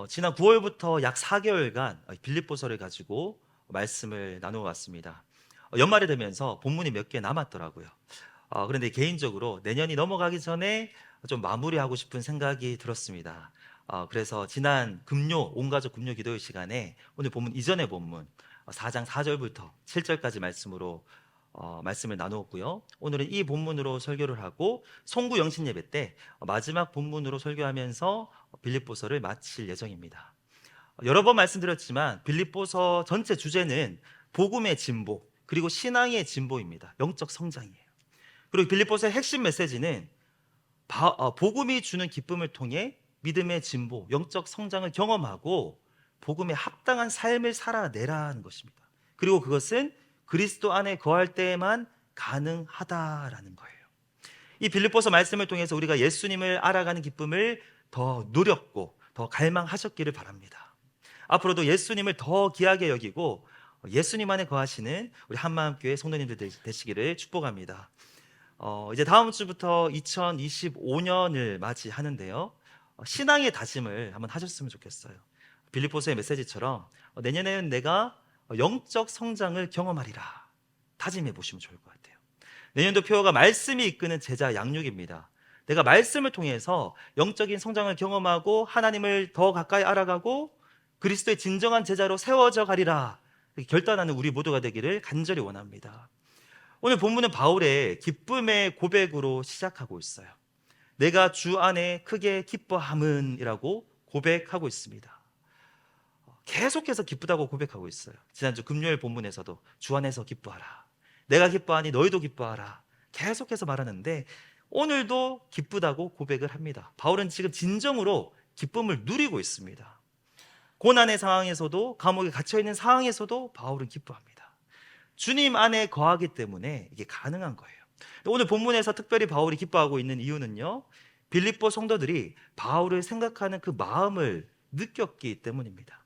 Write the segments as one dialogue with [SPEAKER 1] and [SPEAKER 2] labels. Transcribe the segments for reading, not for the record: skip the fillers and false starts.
[SPEAKER 1] 지난 9월부터 약 4개월간 빌립보서를 가지고 말씀을 나누어 왔습니다. 연말이 되면서 본문이 몇 개 남았더라고요. 그런데 개인적으로 내년이 넘어가기 전에 좀 마무리하고 싶은 생각이 들었습니다. 그래서 지난 금요 온가족 금요 기도회 시간에 오늘 본문 이전의 본문 4장 4절부터 7절까지 말씀으로 말씀을 나누었고요. 오늘은 이 본문으로 설교를 하고 송구 영신 예배 때 마지막 본문으로 설교하면서 빌립보서를 마칠 예정입니다. 여러 번 말씀드렸지만 빌립보서 전체 주제는 복음의 진보 그리고 신앙의 진보입니다. 영적 성장이에요. 그리고 빌립보서의 핵심 메시지는 복음이 주는 기쁨을 통해 믿음의 진보, 영적 성장을 경험하고 복음에 합당한 삶을 살아내라는 것입니다. 그리고 그것은 그리스도 안에 거할 때에만 가능하다라는 거예요. 이 빌립보서 말씀을 통해서 우리가 예수님을 알아가는 기쁨을 더 누렸고 더 갈망하셨기를 바랍니다. 앞으로도 예수님을 더 귀하게 여기고 예수님 안에 거하시는 우리 한마음교회 성도님들 되시기를 축복합니다. 이제 다음 주부터 2025년을 맞이하는데요. 신앙의 다짐을 한번 하셨으면 좋겠어요. 빌립보서의 메시지처럼 내년에는 내가 영적 성장을 경험하리라 다짐해 보시면 좋을 것 같아요. 내년도 표어가 말씀이 이끄는 제자 양육입니다. 내가 말씀을 통해서 영적인 성장을 경험하고 하나님을 더 가까이 알아가고 그리스도의 진정한 제자로 세워져 가리라 결단하는 우리 모두가 되기를 간절히 원합니다. 오늘 본문은 바울의 기쁨의 고백으로 시작하고 있어요. 내가 주 안에 크게 기뻐함은 이라고 고백하고 있습니다. 계속해서 기쁘다고 고백하고 있어요. 지난주 금요일 본문에서도 주 안에서 기뻐하라. 내가 기뻐하니 너희도 기뻐하라. 계속해서 말하는데 오늘도 기쁘다고 고백을 합니다. 바울은 지금 진정으로 기쁨을 누리고 있습니다. 고난의 상황에서도 감옥에 갇혀있는 상황에서도 바울은 기뻐합니다. 주님 안에 거하기 때문에 이게 가능한 거예요. 오늘 본문에서 특별히 바울이 기뻐하고 있는 이유는요, 빌립보 성도들이 바울을 생각하는 그 마음을 느꼈기 때문입니다.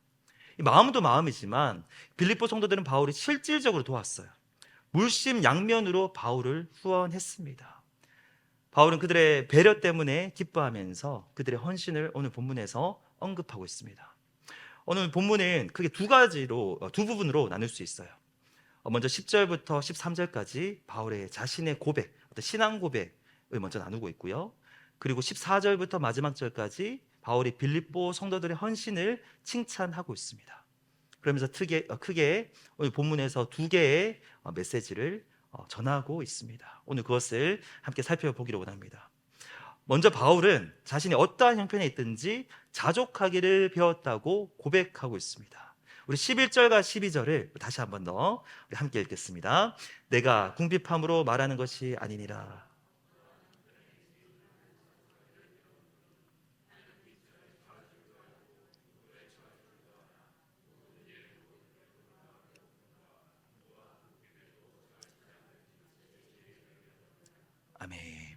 [SPEAKER 1] 이 마음도 마음이지만 빌립보 성도들은 바울이 실질적으로 도왔어요. 물심양면으로 바울을 후원했습니다. 바울은 그들의 배려 때문에 기뻐하면서 그들의 헌신을 오늘 본문에서 언급하고 있습니다. 오늘 본문은 크게 두 부분으로 나눌 수 있어요. 먼저 10절부터 13절까지 바울의 자신의 고백, 어떤 신앙 고백을 먼저 나누고 있고요. 그리고 14절부터 마지막 절까지 바울이 빌립보 성도들의 헌신을 칭찬하고 있습니다. 그러면서 크게 오늘 본문에서 두 개의 메시지를 전하고 있습니다. 오늘 그것을 함께 살펴보기를 원합니다. 먼저 바울은 자신이 어떠한 형편에 있든지 자족하기를 배웠다고 고백하고 있습니다. 우리 11절과 12절을 다시 한번 더 우리 함께 읽겠습니다. 내가 궁핍함으로 말하는 것이 아니니라. 아멘.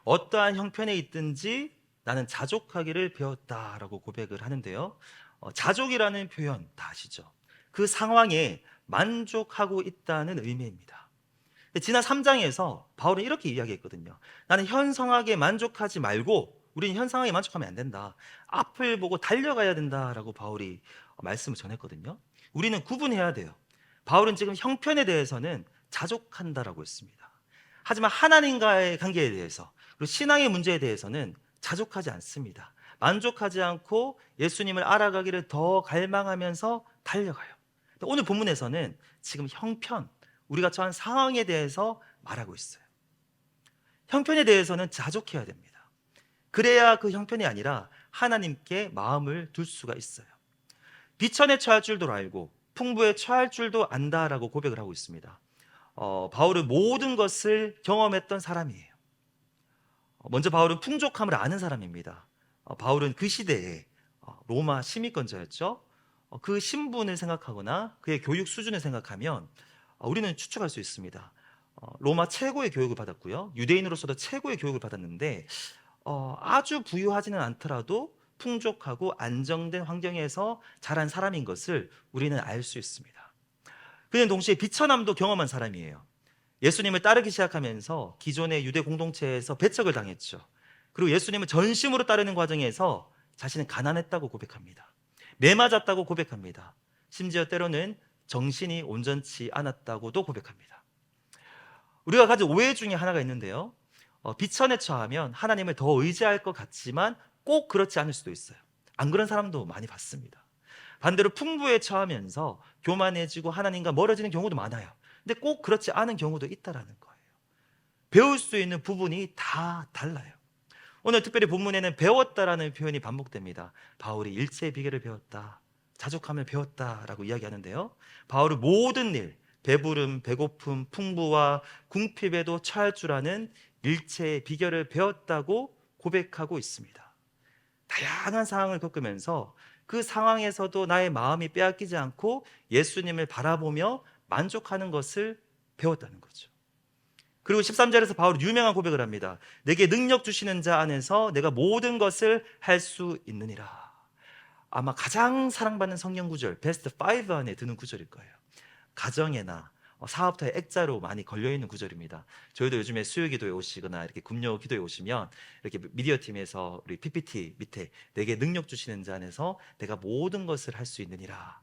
[SPEAKER 1] 어떠한 형편에 있든지 나는 자족하기를 배웠다라고 고백을 하는데요. 자족이라는 표현 다 아시죠? 그 상황에 만족하고 있다는 의미입니다. 지난 3장에서 바울은 이렇게 이야기했거든요. 나는 현 상황에 만족하지 말고 우리는 현 상황에 만족하면 안 된다. 앞을 보고 달려가야 된다라고 바울이 말씀을 전했거든요. 우리는 구분해야 돼요. 바울은 지금 형편에 대해서는 자족한다라고 했습니다. 하지만 하나님과의 관계에 대해서 그리고 신앙의 문제에 대해서는 자족하지 않습니다. 만족하지 않고 예수님을 알아가기를 더 갈망하면서 달려가요. 오늘 본문에서는 지금 형편, 우리가 처한 상황에 대해서 말하고 있어요. 형편에 대해서는 자족해야 됩니다. 그래야 그 형편이 아니라 하나님께 마음을 둘 수가 있어요. 비천에 처할 줄도 알고 풍부에 처할 줄도 안다라고 고백을 하고 있습니다. 바울은 모든 것을 경험했던 사람이에요. 먼저 바울은 풍족함을 아는 사람입니다. 바울은 그 시대에 로마 시민권자였죠. 그 신분을 생각하거나 그의 교육 수준을 생각하면 우리는 추측할 수 있습니다. 로마 최고의 교육을 받았고요. 유대인으로서도 최고의 교육을 받았는데 아주 부유하지는 않더라도 풍족하고 안정된 환경에서 자란 사람인 것을 우리는 알 수 있습니다. 그는 동시에 비천함도 경험한 사람이에요. 예수님을 따르기 시작하면서 기존의 유대 공동체에서 배척을 당했죠. 그리고 예수님을 전심으로 따르는 과정에서 자신은 가난했다고 고백합니다. 매 맞았다고 고백합니다. 심지어 때로는 정신이 온전치 않았다고도 고백합니다. 우리가 가진 오해 중에 하나가 있는데요. 비천에 처하면 하나님을 더 의지할 것 같지만 꼭 그렇지 않을 수도 있어요. 안 그런 사람도 많이 봤습니다. 반대로 풍부에 처하면서 교만해지고 하나님과 멀어지는 경우도 많아요. 근데 꼭 그렇지 않은 경우도 있다라는 거예요. 배울 수 있는 부분이 다 달라요. 오늘 특별히 본문에는 배웠다라는 표현이 반복됩니다. 바울이 일체의 비결을 배웠다, 자족함을 배웠다라고 이야기하는데요. 바울은 모든 일, 배부름, 배고픔, 풍부와 궁핍에도 처할 줄 아는 일체의 비결을 배웠다고 고백하고 있습니다. 다양한 상황을 겪으면서 그 상황에서도 나의 마음이 빼앗기지 않고 예수님을 바라보며 만족하는 것을 배웠다는 거죠. 그리고 13절에서 바울이 유명한 고백을 합니다. 내게 능력 주시는 자 안에서 내가 모든 것을 할 수 있느니라. 아마 가장 사랑받는 성경 구절, 베스트 5 안에 드는 구절일 거예요. 가정에나 사업터에 액자로 많이 걸려있는 구절입니다. 저희도 요즘에 수요기도에 오시거나 이렇게 금요 기도에 오시면 이렇게 미디어 팀에서 우리 PPT 밑에 내게 능력 주시는 자 안에서 내가 모든 것을 할 수 있느니라,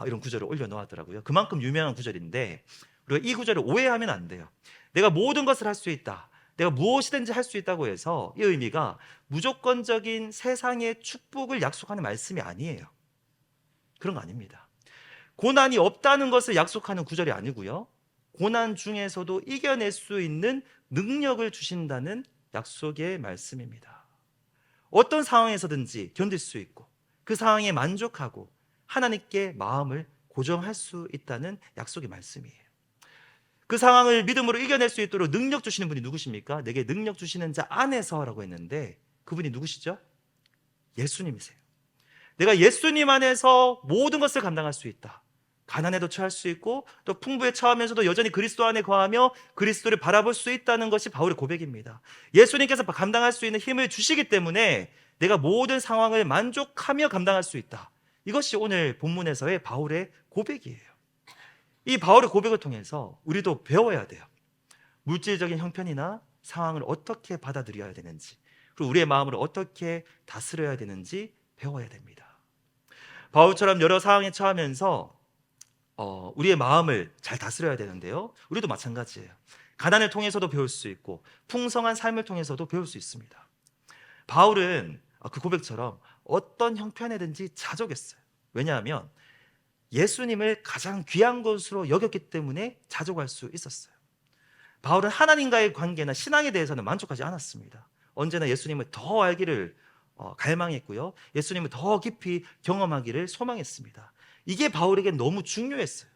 [SPEAKER 1] 이런 구절을 올려놓았더라고요. 그만큼 유명한 구절인데 우리가 이 구절을 오해하면 안 돼요. 내가 모든 것을 할 수 있다, 내가 무엇이든지 할 수 있다고 해서 이 의미가 무조건적인 세상의 축복을 약속하는 말씀이 아니에요. 그런 거 아닙니다. 고난이 없다는 것을 약속하는 구절이 아니고요, 고난 중에서도 이겨낼 수 있는 능력을 주신다는 약속의 말씀입니다. 어떤 상황에서든지 견딜 수 있고 그 상황에 만족하고 하나님께 마음을 고정할 수 있다는 약속의 말씀이에요. 그 상황을 믿음으로 이겨낼 수 있도록 능력 주시는 분이 누구십니까? 내게 능력 주시는 자 안에서라고 했는데 그분이 누구시죠? 예수님이세요. 내가 예수님 안에서 모든 것을 감당할 수 있다. 가난에도 처할 수 있고 또 풍부에 처하면서도 여전히 그리스도 안에 거하며 그리스도를 바라볼 수 있다는 것이 바울의 고백입니다. 예수님께서 감당할 수 있는 힘을 주시기 때문에 내가 모든 상황을 만족하며 감당할 수 있다. 이것이 오늘 본문에서의 바울의 고백이에요. 이 바울의 고백을 통해서 우리도 배워야 돼요. 물질적인 형편이나 상황을 어떻게 받아들여야 되는지, 그리고 우리의 마음을 어떻게 다스려야 되는지 배워야 됩니다. 바울처럼 여러 상황에 처하면서 우리의 마음을 잘 다스려야 되는데요, 우리도 마찬가지예요. 가난을 통해서도 배울 수 있고 풍성한 삶을 통해서도 배울 수 있습니다. 바울은 그 고백처럼 어떤 형편에든지 자족했어요. 왜냐하면 예수님을 가장 귀한 것으로 여겼기 때문에 자족할 수 있었어요. 바울은 하나님과의 관계나 신앙에 대해서는 만족하지 않았습니다. 언제나 예수님을 더 알기를 갈망했고요, 예수님을 더 깊이 경험하기를 소망했습니다. 이게 바울에게 너무 중요했어요.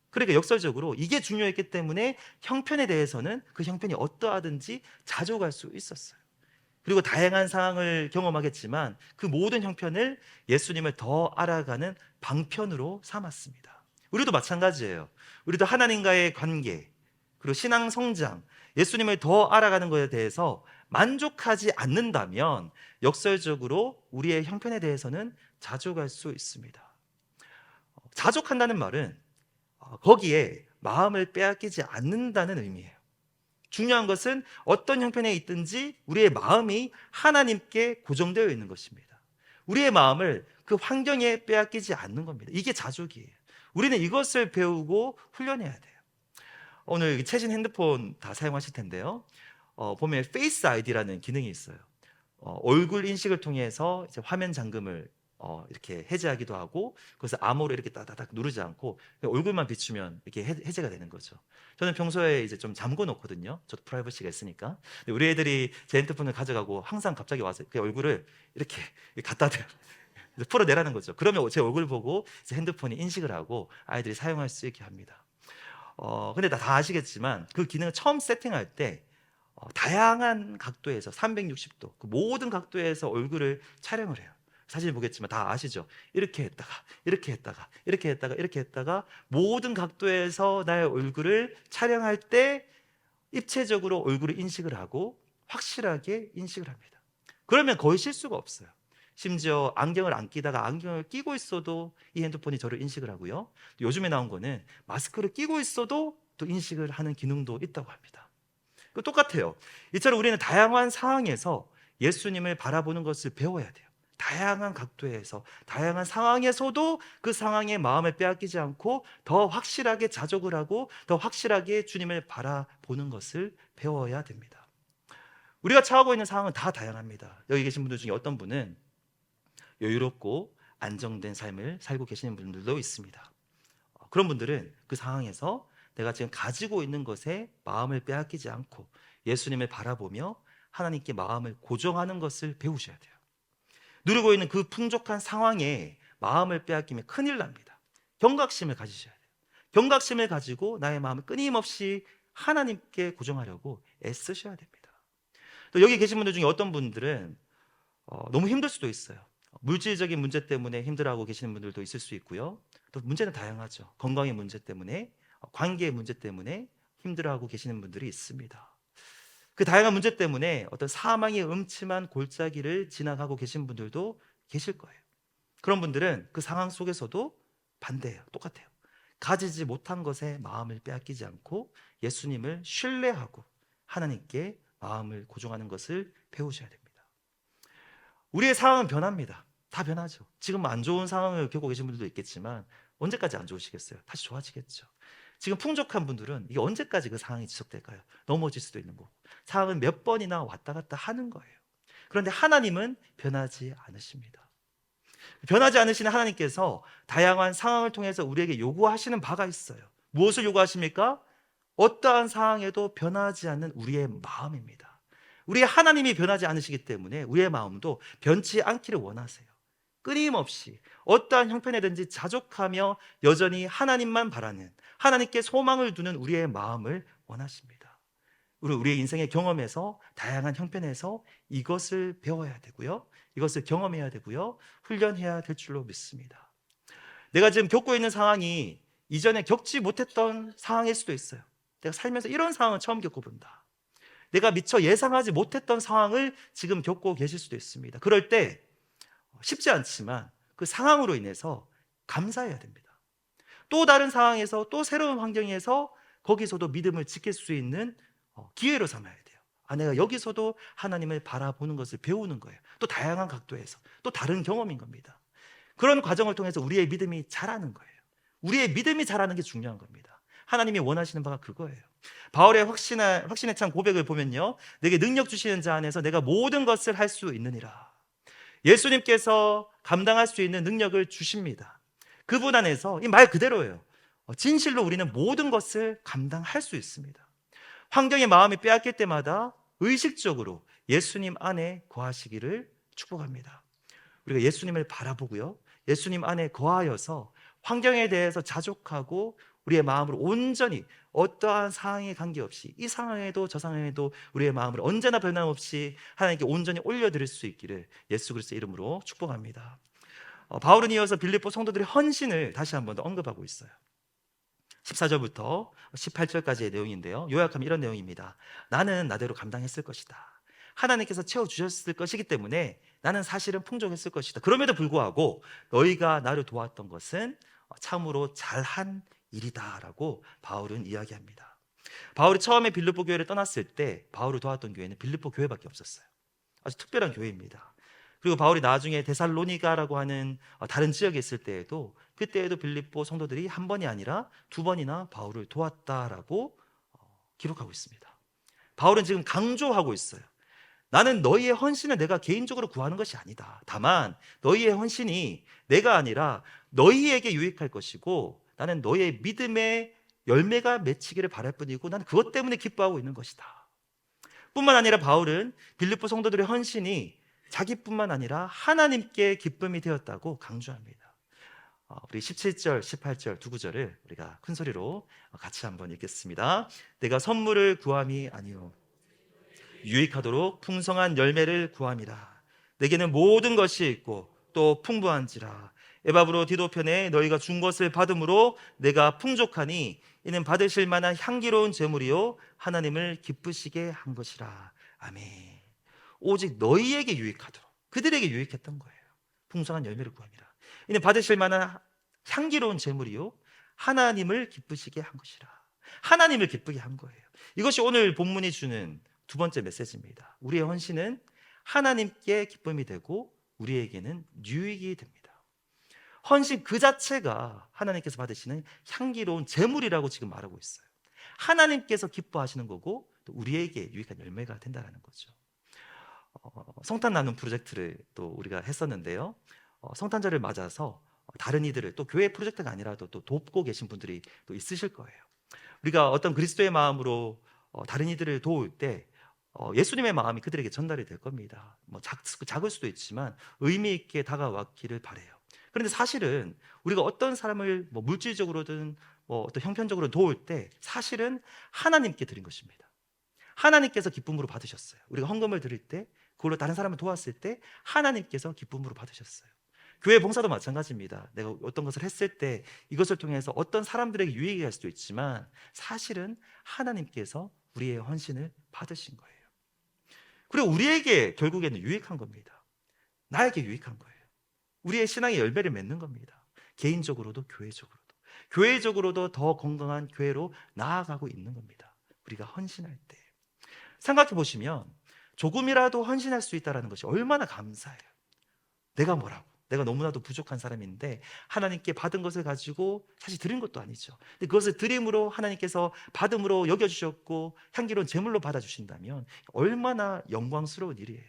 [SPEAKER 1] 그러니까 역설적으로 이게 중요했기 때문에 형편에 대해서는 그 형편이 어떠하든지 자족할 수 있었어요. 그리고 다양한 상황을 경험하겠지만 그 모든 형편을 예수님을 더 알아가는 방편으로 삼았습니다. 우리도 마찬가지예요. 우리도 하나님과의 관계, 그리고 신앙 성장, 예수님을 더 알아가는 것에 대해서 만족하지 않는다면 역설적으로 우리의 형편에 대해서는 자족할 수 있습니다. 자족한다는 말은 거기에 마음을 빼앗기지 않는다는 의미예요. 중요한 것은 어떤 형편에 있든지 우리의 마음이 하나님께 고정되어 있는 것입니다. 우리의 마음을 그 환경에 빼앗기지 않는 겁니다. 이게 자족이에요. 우리는 이것을 배우고 훈련해야 돼요. 오늘 최신 핸드폰 다 사용하실 텐데요, 보면 페이스 아이디라는 기능이 있어요. 얼굴 인식을 통해서 이제 화면 잠금을 이렇게 해제하기도 하고, 그래서 암호로 이렇게 따다닥 누르지 않고 얼굴만 비추면 이렇게 해제가 되는 거죠. 저는 평소에 이제 좀 잠궈 놓거든요. 저도 프라이버시가 있으니까. 근데 우리 애들이 제 핸드폰을 가져가고 항상 갑자기 와서 그 얼굴을 이렇게 갖다 대요. 풀어내라는 거죠. 그러면 제 얼굴 보고 이제 핸드폰이 인식을 하고 아이들이 사용할 수 있게 합니다. 근데 다 아시겠지만 그 기능을 처음 세팅할 때 다양한 각도에서 360도 그 모든 각도에서 얼굴을 촬영을 해요. 사진 보겠지만 다 아시죠? 이렇게 했다가 이렇게 했다가 이렇게 했다가 이렇게 했다가 모든 각도에서 나의 얼굴을 촬영할 때 입체적으로 얼굴을 인식을 하고 확실하게 인식을 합니다. 그러면 거의 실수가 없어요. 심지어 안경을 안 끼다가 안경을 끼고 있어도 이 핸드폰이 저를 인식을 하고요, 요즘에 나온 거는 마스크를 끼고 있어도 또 인식을 하는 기능도 있다고 합니다. 똑같아요. 이처럼 우리는 다양한 상황에서 예수님을 바라보는 것을 배워야 돼요. 다양한 각도에서, 다양한 상황에서도 그 상황의 마음을 빼앗기지 않고 더 확실하게 자족을 하고 더 확실하게 주님을 바라보는 것을 배워야 됩니다. 우리가 처하고 있는 상황은 다 다양합니다. 여기 계신 분들 중에 어떤 분은 여유롭고 안정된 삶을 살고 계시는 분들도 있습니다. 그런 분들은 그 상황에서 내가 지금 가지고 있는 것에 마음을 빼앗기지 않고 예수님을 바라보며 하나님께 마음을 고정하는 것을 배우셔야 돼요. 누리고 있는 그 풍족한 상황에 마음을 빼앗기면 큰일 납니다. 경각심을 가지셔야 돼요. 경각심을 가지고 나의 마음을 끊임없이 하나님께 고정하려고 애쓰셔야 됩니다. 또 여기 계신 분들 중에 어떤 분들은 너무 힘들 수도 있어요. 물질적인 문제 때문에 힘들어하고 계시는 분들도 있을 수 있고요. 또 문제는 다양하죠. 건강의 문제 때문에, 관계의 문제 때문에 힘들어하고 계시는 분들이 있습니다. 그 다양한 문제 때문에 어떤 사망의 음침한 골짜기를 지나가고 계신 분들도 계실 거예요. 그런 분들은 그 상황 속에서도 반대예요. 똑같아요. 가지지 못한 것에 마음을 빼앗기지 않고 예수님을 신뢰하고 하나님께 마음을 고정하는 것을 배우셔야 됩니다. 우리의 상황은 변합니다. 다 변하죠. 지금 안 좋은 상황을 겪고 계신 분들도 있겠지만 언제까지 안 좋으시겠어요? 다시 좋아지겠죠. 지금 풍족한 분들은 이게 언제까지 그 상황이 지속될까요? 넘어질 수도 있는 거고, 상황은 몇 번이나 왔다 갔다 하는 거예요. 그런데 하나님은 변하지 않으십니다. 변하지 않으시는 하나님께서 다양한 상황을 통해서 우리에게 요구하시는 바가 있어요. 무엇을 요구하십니까? 어떠한 상황에도 변하지 않는 우리의 마음입니다. 우리 하나님이 변하지 않으시기 때문에 우리의 마음도 변치 않기를 원하세요. 끊임없이 어떠한 형편이든지 자족하며 여전히 하나님만 바라는, 하나님께 소망을 두는 우리의 마음을 원하십니다. 우리의 인생의 경험에서, 다양한 형편에서 이것을 배워야 되고요, 이것을 경험해야 되고요, 훈련해야 될 줄로 믿습니다. 내가 지금 겪고 있는 상황이 이전에 겪지 못했던 상황일 수도 있어요. 내가 살면서 이런 상황을 처음 겪어본다. 내가 미처 예상하지 못했던 상황을 지금 겪고 계실 수도 있습니다. 그럴 때 쉽지 않지만 그 상황으로 인해서 감사해야 됩니다. 또 다른 상황에서, 또 새로운 환경에서 거기서도 믿음을 지킬 수 있는 기회로 삼아야 돼요. 내가 여기서도 하나님을 바라보는 것을 배우는 거예요. 또 다양한 각도에서 또 다른 경험인 겁니다. 그런 과정을 통해서 우리의 믿음이 자라는 거예요. 우리의 믿음이 자라는 게 중요한 겁니다. 하나님이 원하시는 바가 그거예요. 바울의 확신에 찬 고백을 보면요, 내게 능력 주시는 자 안에서 내가 모든 것을 할 수 있느니라. 예수님께서 감당할 수 있는 능력을 주십니다. 그분 안에서, 이 말 그대로예요. 진실로 우리는 모든 것을 감당할 수 있습니다. 환경의 마음이 빼앗길 때마다 의식적으로 예수님 안에 거하시기를 축복합니다. 우리가 예수님을 바라보고요, 예수님 안에 거하여서 환경에 대해서 자족하고 우리의 마음을 온전히 어떠한 상황에 관계없이, 이 상황에도 저 상황에도 우리의 마음을 언제나 변함없이 하나님께 온전히 올려드릴 수 있기를 예수 그리스도의 이름으로 축복합니다. 바울은 이어서 빌립보 성도들의 헌신을 다시 한 번 더 언급하고 있어요. 14절부터 18절까지의 내용인데요, 요약하면 이런 내용입니다. 나는 나대로 감당했을 것이다. 하나님께서 채워주셨을 것이기 때문에 나는 사실은 풍족했을 것이다. 그럼에도 불구하고 너희가 나를 도왔던 것은 참으로 잘한 일이다라고 바울은 이야기합니다. 바울이 처음에 빌립보 교회를 떠났을 때 바울을 도왔던 교회는 빌립보 교회밖에 없었어요. 아주 특별한 교회입니다. 그리고 바울이 나중에 데살로니가라고 하는 다른 지역에 있을 때에도, 그때에도 빌립보 성도들이 한 번이 아니라 두 번이나 바울을 도왔다라고 기록하고 있습니다. 바울은 지금 강조하고 있어요. 나는 너희의 헌신을 내가 개인적으로 구하는 것이 아니다. 다만 너희의 헌신이 내가 아니라 너희에게 유익할 것이고, 나는 너희의 믿음의 열매가 맺히기를 바랄 뿐이고 나는 그것 때문에 기뻐하고 있는 것이다. 뿐만 아니라 바울은 빌립보 성도들의 헌신이 자기뿐만 아니라 하나님께 기쁨이 되었다고 강조합니다. 우리 17절, 18절 두 구절을 우리가 큰 소리로 같이 한번 읽겠습니다. 내가 선물을 구함이 아니요 유익하도록 풍성한 열매를 구함이라. 내게는 모든 것이 있고 또 풍부한지라. 에바브로 디도편에 너희가 준 것을 받음으로 내가 풍족하니 이는 받으실 만한 향기로운 제물이요 하나님을 기쁘시게 한 것이라. 아멘. 오직 너희에게 유익하도록, 그들에게 유익했던 거예요. 풍성한 열매를 구함이라. 이는 받으실 만한 향기로운 제물이요 하나님을 기쁘시게 한 것이라. 하나님을 기쁘게 한 거예요. 이것이 오늘 본문이 주는 두 번째 메시지입니다. 우리의 헌신은 하나님께 기쁨이 되고 우리에게는 유익이 됩니다. 헌신 그 자체가 하나님께서 받으시는 향기로운 제물이라고 지금 말하고 있어요. 하나님께서 기뻐하시는 거고 또 우리에게 유익한 열매가 된다는 거죠. 성탄 나눔 프로젝트를 또 우리가 했었는데요. 성탄절을 맞아서 다른 이들을 또 교회 프로젝트가 아니라도 또 돕고 계신 분들이 또 있으실 거예요. 우리가 어떤 그리스도의 마음으로 다른 이들을 도울 때 예수님의 마음이 그들에게 전달이 될 겁니다. 뭐 작을 수도 있지만 의미 있게 다가왔기를 바래요. 그런데 사실은 우리가 어떤 사람을 뭐 물질적으로든 뭐 어떤 형편적으로 도울 때 사실은 하나님께 드린 것입니다. 하나님께서 기쁨으로 받으셨어요. 우리가 헌금을 드릴 때 그걸로 다른 사람을 도왔을 때 하나님께서 기쁨으로 받으셨어요. 교회 봉사도 마찬가지입니다. 내가 어떤 것을 했을 때 이것을 통해서 어떤 사람들에게 유익이 갈 수도 있지만 사실은 하나님께서 우리의 헌신을 받으신 거예요. 그리고 우리에게 결국에는 유익한 겁니다. 나에게 유익한 거예요. 우리의 신앙의 열매를 맺는 겁니다. 개인적으로도 교회적으로도. 교회적으로도 더 건강한 교회로 나아가고 있는 겁니다. 우리가 헌신할 때. 생각해 보시면 조금이라도 헌신할 수 있다는 것이 얼마나 감사해요. 내가 뭐라고? 내가 너무나도 부족한 사람인데 하나님께 받은 것을 가지고 사실 드린 것도 아니죠. 근데 그것을 드림으로 하나님께서 받음으로 여겨주셨고 향기로운 제물로 받아주신다면 얼마나 영광스러운 일이에요.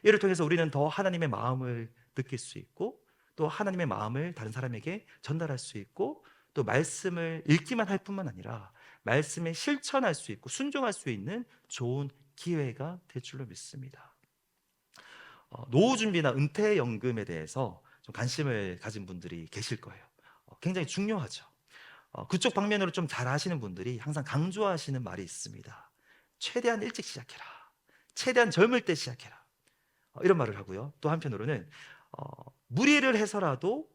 [SPEAKER 1] 이를 통해서 우리는 더 하나님의 마음을 느낄 수 있고 또 하나님의 마음을 다른 사람에게 전달할 수 있고 또 말씀을 읽기만 할 뿐만 아니라 말씀에 실천할 수 있고 순종할 수 있는 좋은 기회가 될 줄로 믿습니다. 노후 준비나 은퇴 연금에 대해서 좀 관심을 가진 분들이 계실 거예요. 굉장히 중요하죠. 그쪽 방면으로 좀 잘 아시는 분들이 항상 강조하시는 말이 있습니다. 최대한 일찍 시작해라. 최대한 젊을 때 시작해라. 이런 말을 하고요. 또 한편으로는 무리를 해서라도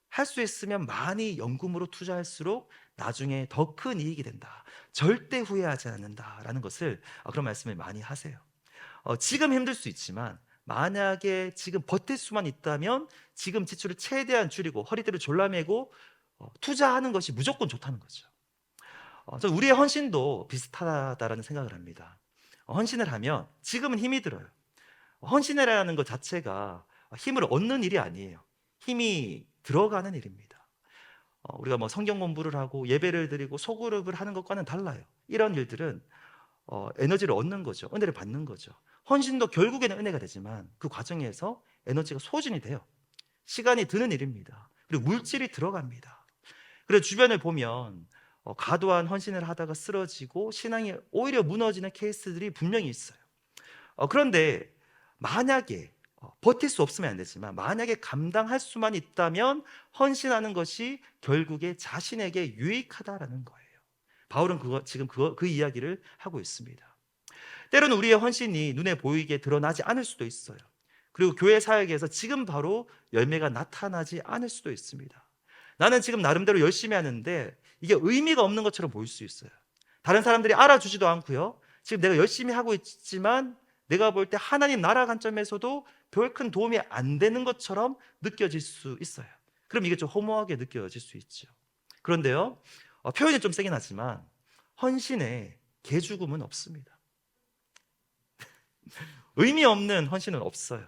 [SPEAKER 1] 할 수 있으면 많이 연금으로 투자할수록 나중에 더 큰 이익이 된다. 절대 후회하지 않는다라는 것을 그런 말씀을 많이 하세요. 지금 힘들 수 있지만 만약에 지금 버틸 수만 있다면 지금 지출을 최대한 줄이고 허리띠를 졸라매고 투자하는 것이 무조건 좋다는 거죠. 저는 우리의 헌신도 비슷하다라는 생각을 합니다. 헌신을 하면 지금은 힘이 들어요. 헌신이라는 것 자체가 힘을 얻는 일이 아니에요. 힘이 들어가는 일입니다. 우리가 뭐 성경 공부를 하고 예배를 드리고 소그룹을 하는 것과는 달라요. 이런 일들은 에너지를 얻는 거죠. 은혜를 받는 거죠. 헌신도 결국에는 은혜가 되지만 그 과정에서 에너지가 소진이 돼요. 시간이 드는 일입니다. 그리고 물질이 들어갑니다. 그래서 주변을 보면 과도한 헌신을 하다가 쓰러지고 신앙이 오히려 무너지는 케이스들이 분명히 있어요. 그런데 만약에 버틸 수 없으면 안 되지만 만약에 감당할 수만 있다면 헌신하는 것이 결국에 자신에게 유익하다라는 거예요. 바울은 지금 그 이야기를 하고 있습니다. 때로는 우리의 헌신이 눈에 보이게 드러나지 않을 수도 있어요. 그리고 교회 사역에서 지금 바로 열매가 나타나지 않을 수도 있습니다. 나는 지금 나름대로 열심히 하는데 이게 의미가 없는 것처럼 보일 수 있어요. 다른 사람들이 알아주지도 않고요. 지금 내가 열심히 하고 있지만 내가 볼 때 하나님 나라 관점에서도 별 큰 도움이 안 되는 것처럼 느껴질 수 있어요. 그럼 이게 좀 허무하게 느껴질 수 있죠. 그런데요, 표현이 좀 세긴 하지만 헌신에 개죽음은 없습니다. 의미 없는 헌신은 없어요.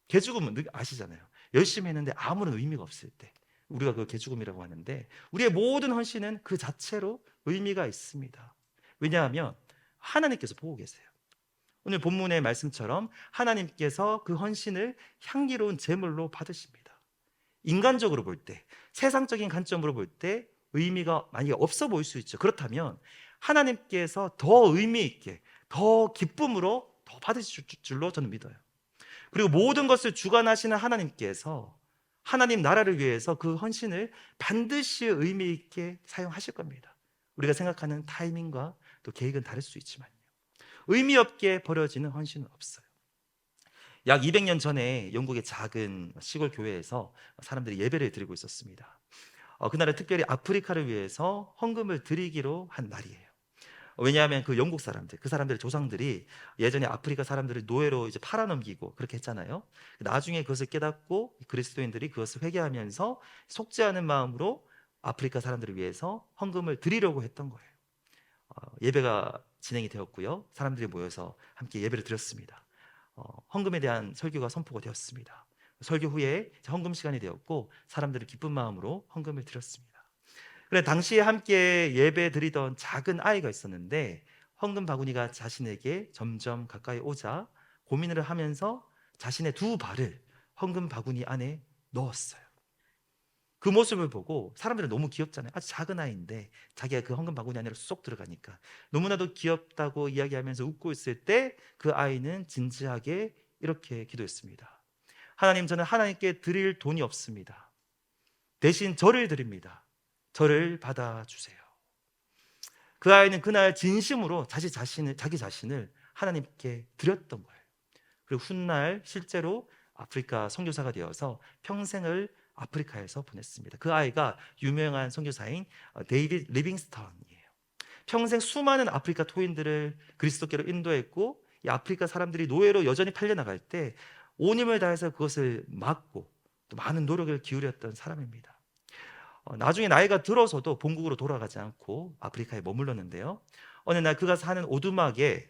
[SPEAKER 1] 개죽음은 아시잖아요. 열심히 했는데 아무런 의미가 없을 때 우리가 그 개죽음이라고 하는데 우리의 모든 헌신은 그 자체로 의미가 있습니다. 왜냐하면 하나님께서 보고 계세요. 오늘 본문의 말씀처럼 하나님께서 그 헌신을 향기로운 제물로 받으십니다. 인간적으로 볼 때, 세상적인 관점으로 볼 때 의미가 만약에 없어 보일 수 있죠. 그렇다면 하나님께서 더 의미 있게, 더 기쁨으로 더 받으실 줄로 저는 믿어요. 그리고 모든 것을 주관하시는 하나님께서 하나님 나라를 위해서 그 헌신을 반드시 의미 있게 사용하실 겁니다. 우리가 생각하는 타이밍과 또 계획은 다를 수 있지만요. 의미 없게 버려지는 헌신은 없어요. 약 200년 전에 영국의 작은 시골 교회에서 사람들이 예배를 드리고 있었습니다. 그날은 특별히 아프리카를 위해서 헌금을 드리기로 한 날이에요. 왜냐하면 그 영국 사람들, 그 사람들의 조상들이 예전에 아프리카 사람들을 노예로 이제 팔아넘기고 그렇게 했잖아요. 나중에 그것을 깨닫고 그리스도인들이 그것을 회개하면서 속죄하는 마음으로 아프리카 사람들을 위해서 헌금을 드리려고 했던 거예요. 예배가 진행이 되었고요. 사람들이 모여서 함께 예배를 드렸습니다. 헌금에 대한 설교가 선포가 되었습니다. 설교 후에 헌금 시간이 되었고 사람들은 기쁜 마음으로 헌금을 드렸습니다. 그래 당시에 함께 예배 드리던 작은 아이가 있었는데 헌금 바구니가 자신에게 점점 가까이 오자 고민을 하면서 자신의 두 발을 헌금 바구니 안에 넣었어요. 그 모습을 보고 사람들은 너무 귀엽잖아요. 아주 작은 아이인데 자기가 그 헌금 바구니 안으로 쏙 들어가니까 너무나도 귀엽다고 이야기하면서 웃고 있을 때 그 아이는 진지하게 이렇게 기도했습니다. 하나님, 저는 하나님께 드릴 돈이 없습니다. 대신 저를 드립니다. 저를 받아주세요. 그 아이는 그날 진심으로 자기 자신을 하나님께 드렸던 거예요. 그리고 훗날 실제로 아프리카 선교사가 되어서 평생을 아프리카에서 보냈습니다. 그 아이가 유명한 선교사인 데이빗 리빙스턴이에요. 평생 수많은 아프리카 토인들을 그리스도께로 인도했고 이 아프리카 사람들이 노예로 여전히 팔려나갈 때 온 힘을 다해서 그것을 막고 또 많은 노력을 기울였던 사람입니다. 나중에 나이가 들어서도 본국으로 돌아가지 않고 아프리카에 머물렀는데요. 어느 날 그가 사는 오두막에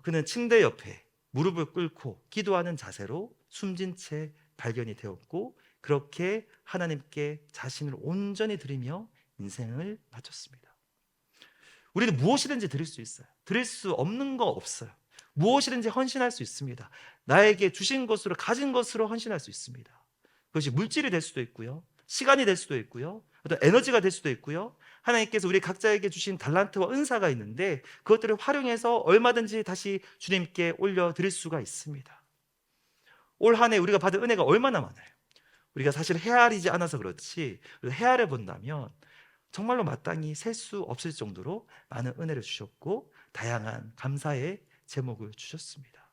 [SPEAKER 1] 그는 침대 옆에 무릎을 꿇고 기도하는 자세로 숨진 채 발견이 되었고 그렇게 하나님께 자신을 온전히 드리며 인생을 바쳤습니다. 우리는 무엇이든지 드릴 수 있어요. 드릴 수 없는 거 없어요. 무엇이든지 헌신할 수 있습니다. 나에게 주신 것으로 가진 것으로 헌신할 수 있습니다. 그것이 물질이 될 수도 있고요. 시간이 될 수도 있고요. 어떤 에너지가 될 수도 있고요. 하나님께서 우리 각자에게 주신 달란트와 은사가 있는데 그것들을 활용해서 얼마든지 다시 주님께 올려드릴 수가 있습니다. 올 한 해 우리가 받은 은혜가 얼마나 많아요. 우리가 사실 헤아리지 않아서 그렇지 헤아려 본다면 정말로 마땅히 셀 수 없을 정도로 많은 은혜를 주셨고 다양한 감사의 제목을 주셨습니다.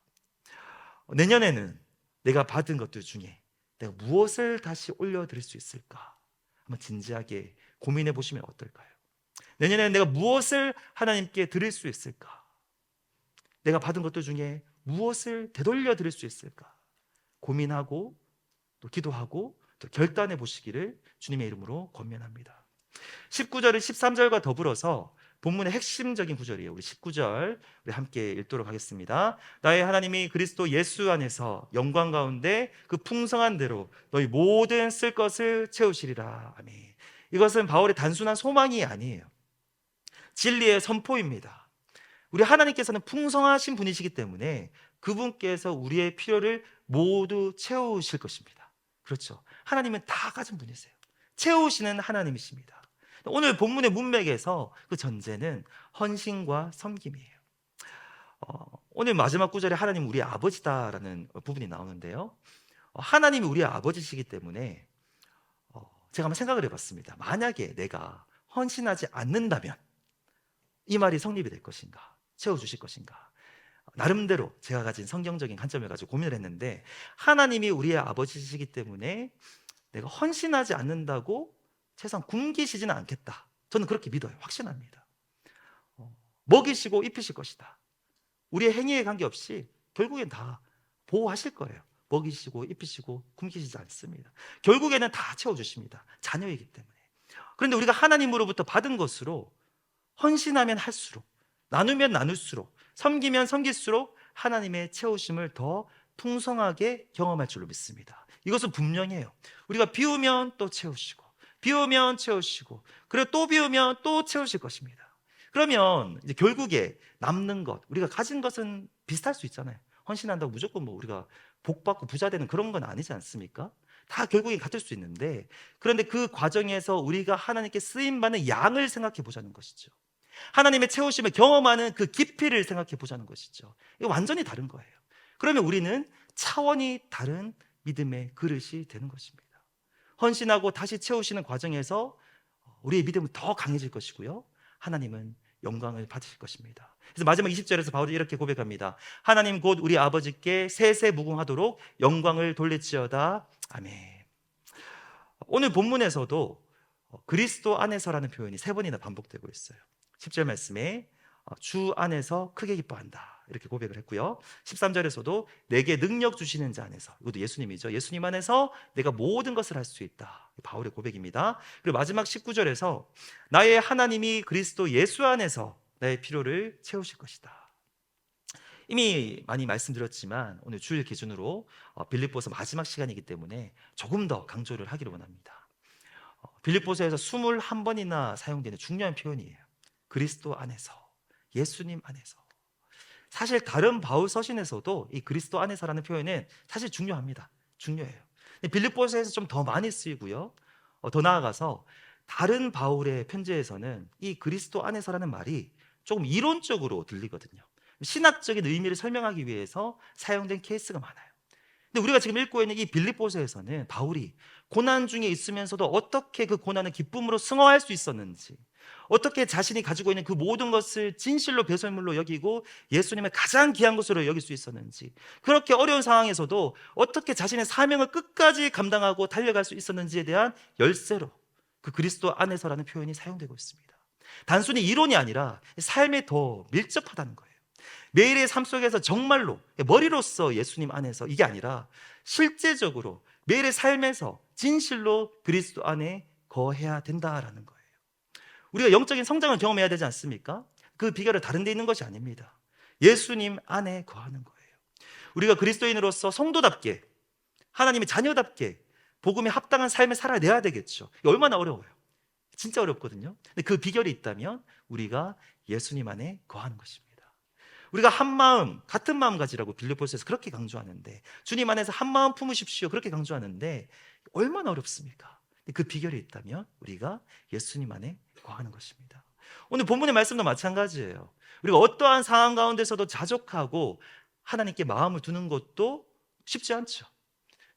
[SPEAKER 1] 내년에는 내가 받은 것들 중에 내가 무엇을 다시 올려드릴 수 있을까? 한번 진지하게 고민해 보시면 어떨까요? 내년에는 내가 무엇을 하나님께 드릴 수 있을까? 내가 받은 것들 중에 무엇을 되돌려 드릴 수 있을까? 고민하고 또 기도하고 또 결단해 보시기를 주님의 이름으로 권면합니다. 19절은 13절과 더불어서 본문의 핵심적인 구절이에요. 우리 19절 우리 함께 읽도록 하겠습니다. 나의 하나님이 그리스도 예수 안에서 영광 가운데 그 풍성한 대로 너희 모든 쓸 것을 채우시리라. 아멘. 이것은 바울의 단순한 소망이 아니에요. 진리의 선포입니다. 우리 하나님께서는 풍성하신 분이시기 때문에 그분께서 우리의 필요를 모두 채우실 것입니다. 그렇죠. 하나님은 다 가진 분이세요. 채우시는 하나님이십니다. 오늘 본문의 문맥에서 그 전제는 헌신과 섬김이에요. 오늘 마지막 구절에 하나님 우리의 아버지다라는 부분이 나오는데요. 하나님이 우리의 아버지시기 때문에 제가 한번 생각을 해봤습니다. 만약에 내가 헌신하지 않는다면 이 말이 성립이 될 것인가? 채워주실 것인가? 나름대로 제가 가진 성경적인 관점을 가지고 고민을 했는데 하나님이 우리의 아버지시기 때문에 내가 헌신하지 않는다고 세상 굶기시지는 않겠다. 저는 그렇게 믿어요. 확신합니다. 먹이시고 입히실 것이다. 우리의 행위에 관계없이 결국엔 다 보호하실 거예요. 먹이시고 입히시고 굶기시지 않습니다. 결국에는 다 채워주십니다. 자녀이기 때문에. 그런데 우리가 하나님으로부터 받은 것으로 헌신하면 할수록 나누면 나눌수록 섬기면 섬길수록 하나님의 채우심을 더 풍성하게 경험할 줄로 믿습니다. 이것은 분명해요. 우리가 비우면 또 채우시고 비우면 채우시고 그리고 또 비우면 또 채우실 것입니다. 그러면 이제 결국에 남는 것 우리가 가진 것은 비슷할 수 있잖아요. 헌신한다고 무조건 뭐 우리가 복 받고 부자 되는 그런 건 아니지 않습니까? 다 결국에 같을 수 있는데 그런데 그 과정에서 우리가 하나님께 쓰임받는 양을 생각해 보자는 것이죠. 하나님의 채우심을 경험하는 그 깊이를 생각해 보자는 것이죠. 이거 완전히 다른 거예요. 그러면 우리는 차원이 다른 믿음의 그릇이 되는 것입니다. 헌신하고 다시 채우시는 과정에서 우리의 믿음은 더 강해질 것이고요. 하나님은 영광을 받으실 것입니다. 그래서 마지막 20절에서 바울이 이렇게 고백합니다. 하나님 곧 우리 아버지께 세세무궁하도록 영광을 돌릴지어다. 아멘. 오늘 본문에서도 그리스도 안에서라는 표현이 3번이나 반복되고 있어요. 10절 말씀에 주 안에서 크게 기뻐한다 이렇게 고백을 했고요. 13절에서도 내게 능력 주시는 자 안에서, 이것도 예수님이죠. 예수님 안에서 내가 모든 것을 할 수 있다, 바울의 고백입니다. 그리고 마지막 19절에서 나의 하나님이 그리스도 예수 안에서 나의 필요를 채우실 것이다. 이미 많이 말씀드렸지만 오늘 주일 기준으로 빌립보서 마지막 시간이기 때문에 조금 더 강조를 하기를 원합니다. 빌립보서에서 21번이나 사용되는 중요한 표현이에요. 그리스도 안에서, 예수님 안에서. 사실 다른 바울 서신에서도 이 그리스도 안에서라는 표현은 사실 중요합니다. 중요해요. 빌립보서에서 좀 더 많이 쓰이고요. 더 나아가서 다른 바울의 편지에서는 이 그리스도 안에서라는 말이 조금 이론적으로 들리거든요. 신학적인 의미를 설명하기 위해서 사용된 케이스가 많아요. 근데 우리가 지금 읽고 있는 이 빌립보서에서는 바울이 고난 중에 있으면서도 어떻게 그 고난을 기쁨으로 승화할 수 있었는지, 어떻게 자신이 가지고 있는 그 모든 것을 진실로 배설물로 여기고 예수님의 가장 귀한 것으로 여길 수 있었는지, 그렇게 어려운 상황에서도 어떻게 자신의 사명을 끝까지 감당하고 달려갈 수 있었는지에 대한 열쇠로 그 그리스도 안에서라는 표현이 사용되고 있습니다. 단순히 이론이 아니라 삶에 더 밀접하다는 거예요. 매일의 삶 속에서 정말로 머리로서 예수님 안에서 이게 아니라 실제적으로 매일의 삶에서 진실로 그리스도 안에 거해야 된다라는 거예요. 우리가 영적인 성장을 경험해야 되지 않습니까? 그 비결은 다른 데 있는 것이 아닙니다. 예수님 안에 거하는 거예요. 우리가 그리스도인으로서 성도답게, 하나님의 자녀답게 복음에 합당한 삶을 살아내야 되겠죠. 이게 얼마나 어려워요. 진짜 어렵거든요. 근데 그 비결이 있다면 우리가 예수님 안에 거하는 것입니다. 우리가 한 마음, 같은 마음 가지라고 빌립보서에서 그렇게 강조하는데, 주님 안에서 한 마음 품으십시오 그렇게 강조하는데 얼마나 어렵습니까? 그 비결이 있다면 우리가 예수님 안에 거하는 것입니다. 오늘 본문의 말씀도 마찬가지예요. 우리가 어떠한 상황 가운데서도 자족하고 하나님께 마음을 두는 것도 쉽지 않죠.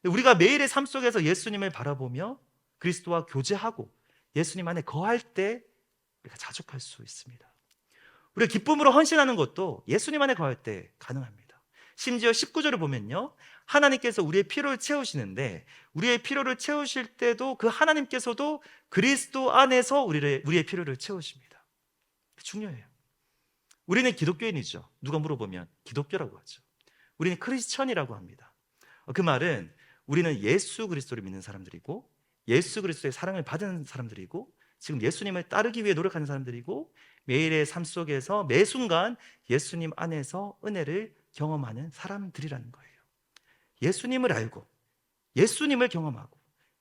[SPEAKER 1] 우리가 매일의 삶 속에서 예수님을 바라보며 그리스도와 교제하고 예수님 안에 거할 때 우리가 자족할 수 있습니다. 우리가 기쁨으로 헌신하는 것도 예수님 안에 거할 때 가능합니다. 심지어 19절을 보면요, 하나님께서 우리의 필요를 채우시는데 우리의 필요를 채우실 때도 그 하나님께서도 그리스도 안에서 우리의 필요를 채우십니다. 중요해요. 우리는 기독교인이죠. 누가 물어보면 기독교라고 하죠. 우리는 크리스천이라고 합니다. 그 말은 우리는 예수 그리스도를 믿는 사람들이고 예수 그리스도의 사랑을 받은 사람들이고 지금 예수님을 따르기 위해 노력하는 사람들이고 매일의 삶 속에서 매 순간 예수님 안에서 은혜를 경험하는 사람들이라는 거예요. 예수님을 알고 예수님을 경험하고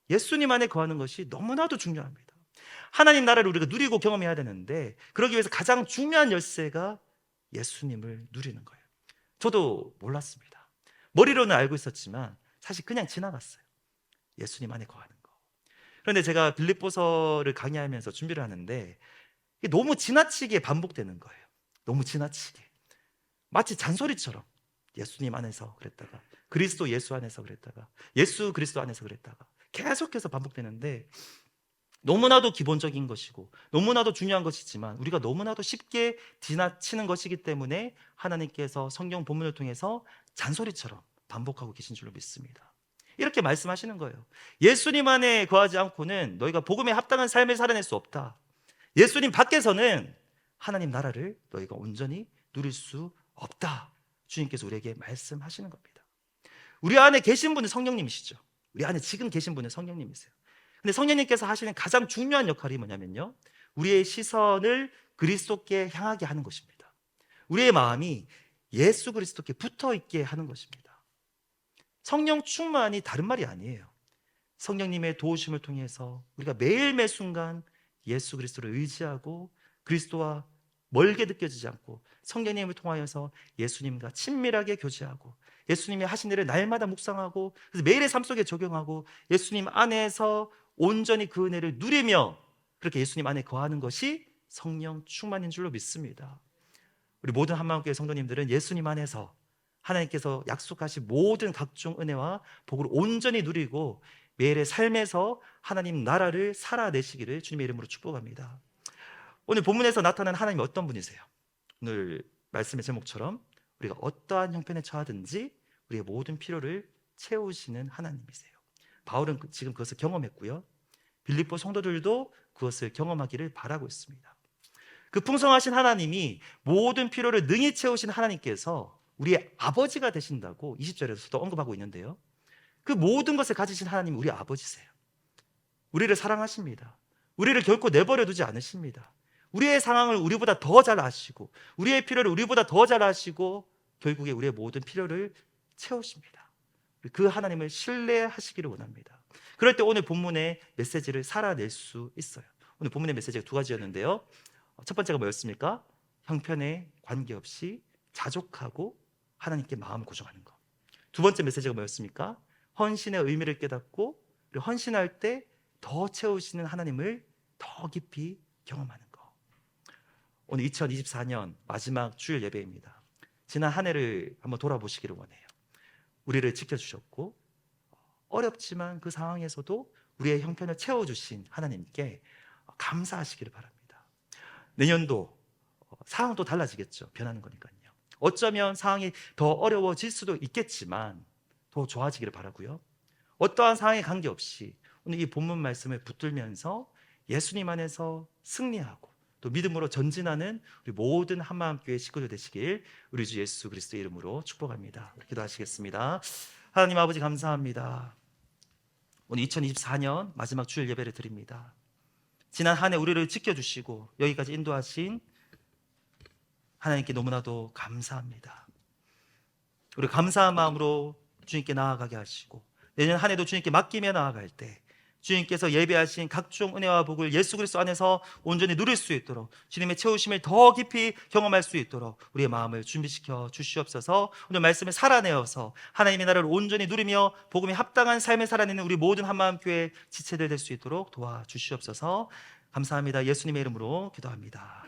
[SPEAKER 1] 예수님 안에 거하는 것이 너무나도 중요합니다. 하나님 나라를 우리가 누리고 경험해야 되는데 그러기 위해서 가장 중요한 열쇠가 예수님을 누리는 거예요. 저도 몰랐습니다. 머리로는 알고 있었지만 사실 그냥 지나갔어요. 예수님 안에 거하는 거. 그런데 제가 빌립보서를 강의하면서 준비를 하는데 이게 너무 지나치게 반복되는 거예요. 너무 지나치게. 마치 잔소리처럼 예수님 안에서 그랬다가 그리스도 예수 안에서 그랬다가 예수 그리스도 안에서 그랬다가 계속해서 반복되는데 너무나도 기본적인 것이고 너무나도 중요한 것이지만 우리가 너무나도 쉽게 지나치는 것이기 때문에 하나님께서 성경 본문을 통해서 잔소리처럼 반복하고 계신 줄로 믿습니다. 이렇게 말씀하시는 거예요. 예수님 안에 거하지 않고는 너희가 복음에 합당한 삶을 살아낼 수 없다. 예수님 밖에서는 하나님 나라를 너희가 온전히 누릴 수 없다. 주님께서 우리에게 말씀하시는 겁니다. 우리 안에 계신 분은 성령님이시죠. 우리 안에 지금 계신 분은 성령님이세요. 근데 성령님께서 하시는 가장 중요한 역할이 뭐냐면요, 우리의 시선을 그리스도께 향하게 하는 것입니다. 우리의 마음이 예수 그리스도께 붙어 있게 하는 것입니다. 성령 충만이 다른 말이 아니에요. 성령님의 도우심을 통해서 우리가 매일 매 순간 예수 그리스도를 의지하고 그리스도와 멀게 느껴지지 않고 성령님을 통하여서 예수님과 친밀하게 교제하고 예수님이 하신 일을 날마다 묵상하고 그래서 매일의 삶 속에 적용하고 예수님 안에서 온전히 그 은혜를 누리며 그렇게 예수님 안에 거하는 것이 성령 충만인 줄로 믿습니다. 우리 모든 한마음교회 성도님들은 예수님 안에서 하나님께서 약속하신 모든 각종 은혜와 복을 온전히 누리고 매일의 삶에서 하나님 나라를 살아내시기를 주님의 이름으로 축복합니다. 오늘 본문에서 나타난 하나님이 어떤 분이세요? 오늘 말씀의 제목처럼 우리가 어떠한 형편에 처하든지 우리의 모든 필요를 채우시는 하나님이세요. 바울은 지금 그것을 경험했고요. 빌립보 성도들도 그것을 경험하기를 바라고 있습니다. 그 풍성하신 하나님이 모든 필요를 능히 채우신 하나님께서 우리의 아버지가 되신다고 20절에서도 언급하고 있는데요. 그 모든 것을 가지신 하나님이 우리 아버지세요. 우리를 사랑하십니다. 우리를 결코 내버려 두지 않으십니다. 우리의 상황을 우리보다 더 잘 아시고 우리의 필요를 우리보다 더 잘 아시고 결국에 우리의 모든 필요를 채우십니다. 그 하나님을 신뢰하시기를 원합니다. 그럴 때 오늘 본문의 메시지를 살아낼 수 있어요. 오늘 본문의 메시지가 두 가지였는데요. 첫 번째가 뭐였습니까? 형편에 관계없이 자족하고 하나님께 마음을 고정하는 것. 두 번째 메시지가 뭐였습니까? 헌신의 의미를 깨닫고 그리고 헌신할 때 더 채우시는 하나님을 더 깊이 경험하는 것. 오늘 2024년 마지막 주일 예배입니다. 지난 한 해를 한번 돌아보시기를 원해요. 우리를 지켜주셨고 어렵지만 그 상황에서도 우리의 형편을 채워주신 하나님께 감사하시기를 바랍니다. 내년도 상황도 달라지겠죠. 변하는 거니까요. 어쩌면 상황이 더 어려워질 수도 있겠지만 더 좋아지기를 바라고요. 어떠한 상황에 관계없이 오늘 이 본문 말씀을 붙들면서 예수님 안에서 승리하고 또 믿음으로 전진하는 우리 모든 한마음교회 식구들 되시길 우리 주 예수 그리스도의 이름으로 축복합니다. 기도하시겠습니다. 하나님 아버지 감사합니다. 오늘 2024년 마지막 주일 예배를 드립니다. 지난 한 해 우리를 지켜주시고 여기까지 인도하신 하나님께 너무나도 감사합니다. 우리 감사한 마음으로 주님께 나아가게 하시고 내년 한 해도 주님께 맡기며 나아갈 때 주님께서 예배하신 각종 은혜와 복을 예수 그리스도 안에서 온전히 누릴 수 있도록 주님의 채우심을 더 깊이 경험할 수 있도록 우리의 마음을 준비시켜 주시옵소서. 오늘 말씀을 살아내어서 하나님의 나라를 온전히 누리며 복음에 합당한 삶을 살아내는 우리 모든 한마음교회 지체들 될 수 있도록 도와주시옵소서. 감사합니다. 예수님의 이름으로 기도합니다.